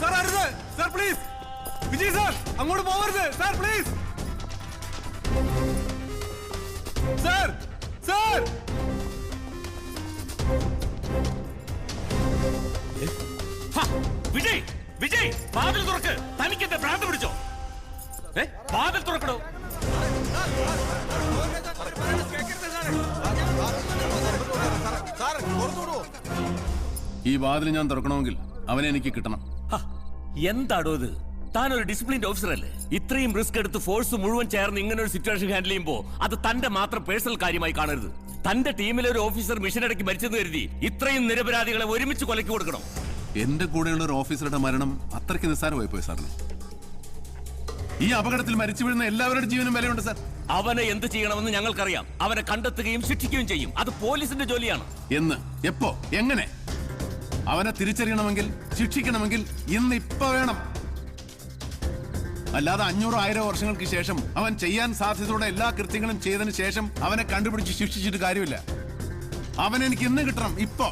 Sir അരുത് sir please. Vijay sir അങ്ങോട്ട് പോകരുത് sir please. Sir sir Vijay Vijay വാതിൽ തുറക്ക്. തനിക്കെന്താ ഭ്രാന്ത് പിടിച്ചോ? വാതിൽ തുറക്കണോ? ഈ വാതിൽ ഞാൻ തുറക്കണമെങ്കിൽ അവനെ എനിക്ക് കിട്ടണം. എന്താടോ ഇത്? താൻ ഒരു ഡിസിപ്ലിൻഡ് ഓഫീസർ അല്ലേ? ഇത്രയും റിസ്ക് എടുത്ത് ഫോഴ്സ് മുഴുവൻ ചേർന്ന് ഇങ്ങനെ ഒരു സിറ്റുവേഷൻ ഹാൻഡിൽ ചെയ്യുമ്പോൾ അത് തന്റെ മാത്രം പേഴ്സണൽ കാര്യമായി കാണരുത്. തന്റെ ടീമിലെ ഒരു ഓഫീസർ മിഷനിടയ്ക്ക് മരിച്ചെന്ന് കരുതി ഇത്രയും നിരപരാധികളെ ഒരുമിച്ച് കൊലയ്ക്ക് കൊടുക്കണം. എന്റെ കൂടെയുള്ള ഒരു ഓഫീസറുടെ മരണം അത്രയ്ക്ക് നിസ്സാരമായി പോയി സാറിന്. ഈ അപകടത്തിൽ മരിച്ചു വീഴുന്ന എല്ലാവരുടെ ജീവനും വിലയുണ്ട് സാർ. അവനെ എന്ത് ചെയ്യണമെന്ന് ഞങ്ങൾക്കറിയാം. അവനെ കണ്ടെത്തുകയും ശിക്ഷിക്കുകയും ചെയ്യും. അത് പോലീസിന്റെ ജോലിയാണ്. എന്ന്, എപ്പോ, എങ്ങനെ? അവനെ തിരിച്ചറിയണമെങ്കിൽ, ശിക്ഷിക്കണമെങ്കിൽ ഇന്ന് ഇപ്പൊ വേണം. അല്ലാതെ 500-1000 വർഷങ്ങൾക്ക് ശേഷം അവൻ ചെയ്യാൻ സാധ്യതയുള്ള എല്ലാ കൃത്യങ്ങളും ചെയ്തതിനു ശേഷം അവനെ കണ്ടുപിടിച്ച് ശിക്ഷിച്ചിട്ട് കാര്യമില്ല. അവനെനിക്ക് ഇന്ന് കിട്ടണം, ഇപ്പൊ.